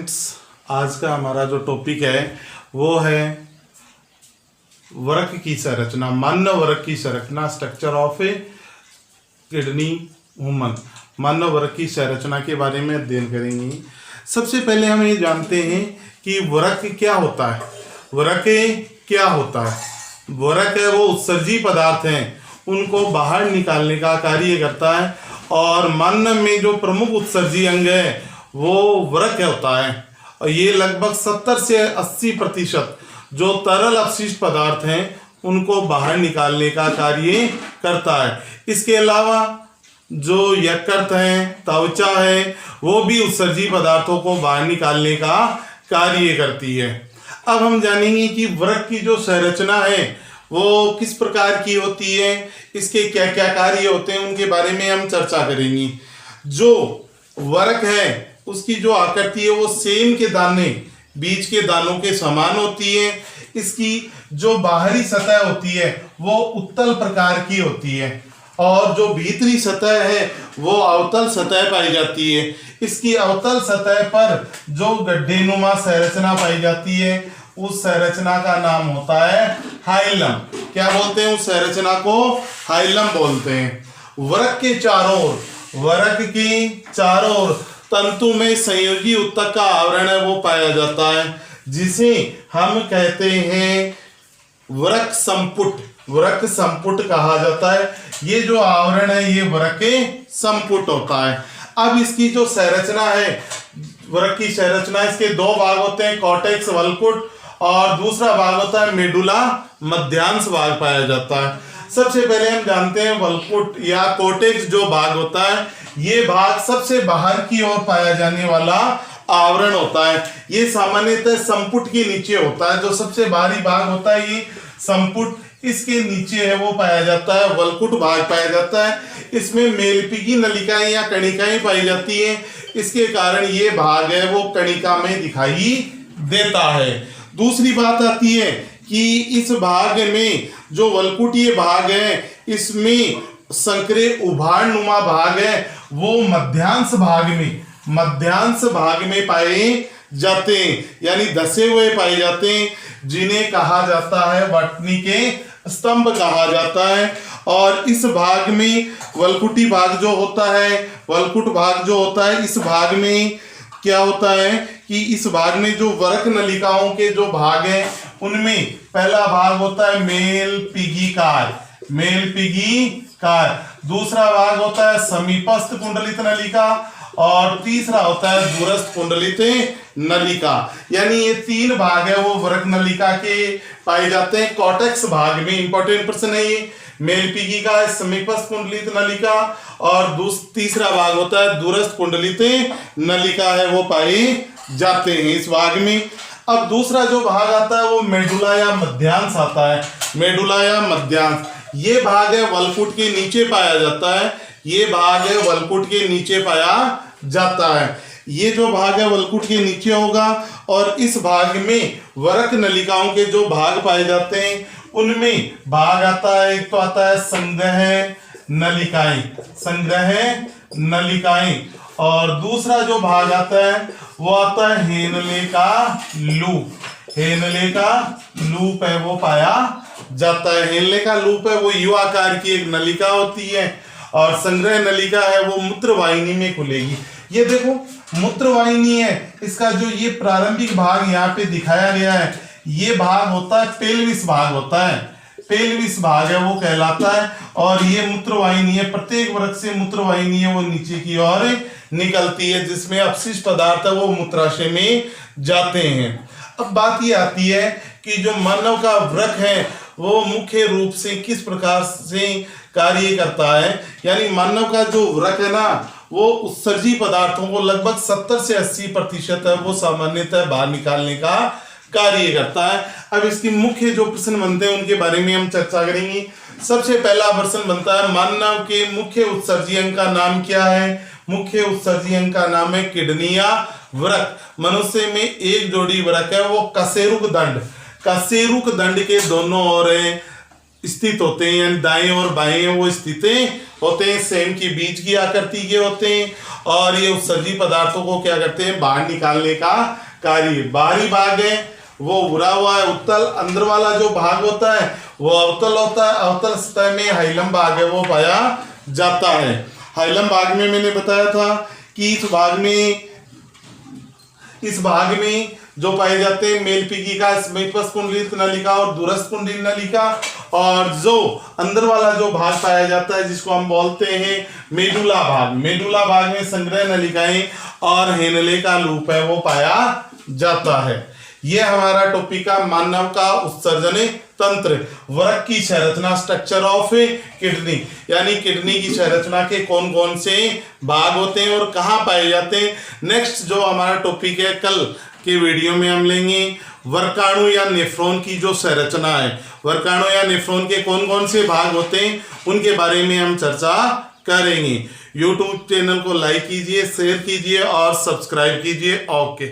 Students, आज का हमारा जो टॉपिक है वो है वृक्क की संरचना, मानव वृक्क की संरचना, structure of a kidney human. मानव वृक्क की संरचना के बारे में अध्ययन करेंगे। सबसे पहले हम ये जानते हैं कि वृक्क क्या होता है। वृक्क क्या होता है? वृक्क है वो उत्सर्जी पदार्थ हैं, उनको बाहर निकालने का कार्य करता है। और मानव में जो प्रमुख उत्सर्जी अंग है वो वृक्क होता है। और ये लगभग 70 से 80% जो तरल अपशिष्ट पदार्थ हैं उनको बाहर निकालने का कार्य करता है। इसके अलावा जो यकृत है, त्वचा है, वो भी उत्सर्जी पदार्थों को बाहर निकालने का कार्य करती है। अब हम जानेंगे कि वृक्क की जो संरचना है वो किस प्रकार की होती है, इसके क्या क्या कार्य होते हैं, उनके बारे में हम चर्चा करेंगे। जो वृक्क है उसकी जो आकृति है वो सेम के दाने, बीज के दानों के समान होती है। इसकी जो बाहरी सतह होती है वो उत्तल प्रकार की होती है और जो भीतरी सतह है वो अवतल सतह पाई जाती है। इसकी अवतल सतह पर जो गड्ढेनुमा संरचना पाई जाती है उस संरचना का नाम होता है हाइलम। क्या बोलते हैं उस संरचना को? हाइलम बोलते हैं। वृक्क के चारों ओर तंतु में संयोजी ऊतक का आवरण है वो पाया जाता है, जिसे हम कहते हैं वृक्क संपुट। वृक्क संपुट कहा जाता है। ये जो आवरण है ये वृक्क संपुट होता है। अब इसकी जो संरचना है, वृक्क की संरचना, इसके दो भाग होते हैं, कॉर्टेक्स वल्कुट, और दूसरा भाग होता है मेडुला मध्यांश भाग पाया जाता है। सबसे पहले हम जानते हैं वल्कुट या कॉर्टेक्स जो भाग होता है, ये भाग सबसे बाहर की ओर पाया जाने वाला आवरण होता है। ये सामान्यतः संपुट के नीचे होता है। जो सबसे बाहरी भाग होता है ये संपुट, इसके नीचे है वो पाया जाता है वल्कुट भाग पाया जाता है। इसमें मेलपीगी नलिकाएं या कणिकाएं पाई जाती हैं। इसके कारण ये भाग है वो कणिका में दिखाई देता है। दूसरी बात आती है कि इस भाग में जो वल्कुटीय भाग है इसमें संकरे उभारनुमा भाग है वो मध्यांश भाग में पाए जाते हैं, यानी धसे हुए पाए जाते हैं, जिन्हें कहा जाता है बटनी के स्तंभ कहा जाता है। और इस भाग में वल्कुटी भाग जो होता है, वल्कुट भाग जो होता है, इस भाग में क्या होता है कि इस भाग में जो वृक्क नलिकाओं के जो भाग हैं उनमें पहला भाग होता है मेलपीगी कार, दूसरा भाग होता है समीपस्थ कुंडलित नलिका और तीसरा होता है दूरस्थ कुंडलित नलिका। यानी ये तीन भाग है वो वृक्क नलिका के पाए जाते हैं। कॉर्टेक्स भाग में इंपॉर्टेंट प्रश्न है ये, मेलपीगी का, समीपस्थ कुंडलित नलिका और तीसरा भाग होता है दूरस्थ कुंडलित नलिका है वो पाए जाते हैं इस भाग में। अब दूसरा जो भाग आता है वो मेडुला या मध्यांश आता है। मेडुला या मध्यांश ये भाग है वल्कुट के नीचे पाया जाता है। ये भाग है वल्कुट के नीचे पाया जाता है। ये जो भाग है वल्कुट के नीचे होगा और इस भाग में वृक्क नलिकाओं के जो भाग पाए जाते हैं उनमें भाग आता है, एक तो आता है संग्रह नलिकाएं और दूसरा जो भाग आता है वो आता है हेनले का लूप है वो पाया जाता है। हेनले का लूप है वो यू आकार की एक नलिका होती है और संग्रह नलिका है वो मूत्रवाहिनी में खुलेगी। ये देखो मूत्रवाहिनी है, इसका जो ये प्रारंभिक भाग यहाँ पे दिखाया गया है ये भाग होता है पेल्विस भाग होता है, पेल्विस भाग है वो कहलाता है। और ये मूत्रवाहिनी है, प्रत्येक वृक्क से मूत्रवाहिनी है वो नीचे की ओर निकलती है, जिसमें अपशिष्ट पदार्थ है वो मूत्राशय में जाते हैं। अब बात ये आती है कि जो मानव का वृक्क है वो मुख्य रूप से किस प्रकार से कार्य करता है। यानी मानव का जो वृक्क है ना वो उत्सर्जी पदार्थों को लगभग 70 से 80% है वो सामान्यतः बाहर निकालने का कार्य करता है। अब इसकी मुख्य जो प्रश्न बनते हैं उनके बारे में हम चर्चा करेंगे। सबसे पहला प्रश्न बनता है मानव के मुख्य उत्सर्जी अंग का नाम क्या है? मुख्य उत्सर्जी अंग का नाम है किडनी या वृक्क। मनुष्य में एक जोड़ी वृक्क है वो कशेरुक दंड के दोनों ओर है। स्थित होते हैं, यानी दाएं और बाएं वो स्थितें होते हैं, सेम के बीच की आकृति के होते हैं, और ये उत्सर्जी पदार्थों को क्या करते हैं, बाहर निकालने का कार्य। बाहरी भाग है वो भुरा हुआ है उत्तल, अंदर वाला जो भाग होता है वो अवतल होता है। अवतल सतह में हाइलम भाग है वो पाया जाता है। हाइलम भाग में मैंने बताया था कि इस भाग में जो पाए जाते हैं मेलपीगिका, समीपस्थ कुंडलित नलिका और दूरस्थ कुंडलित नलिका, और जो अंदर वाला जो भाग पाया जाता है जिसको हम बोलते हैं मेडुला भाग। मेडुला भाग में संग्रह नलिकाएं और हेनले का लूप है वो पाया जाता है। यह हमारा टॉपिक का मानव का उत्सर्जन तंत्र, वृक्क की संरचना, स्ट्रक्चर ऑफ किडनी, यानी किडनी की संरचना के कौन कौन से भाग होते हैं और कहाँ पाए जाते हैं। नेक्स्ट जो हमारा टॉपिक है कल के वीडियो में हम लेंगे वर्काणु या नेफ्रॉन की जो संरचना है। वर्काणु या नेफ्रॉन के कौन कौन से भाग होते हैं उनके बारे में हम चर्चा करेंगे। यूट्यूब चैनल को लाइक कीजिए, शेयर कीजिए और सब्सक्राइब कीजिए। ओके।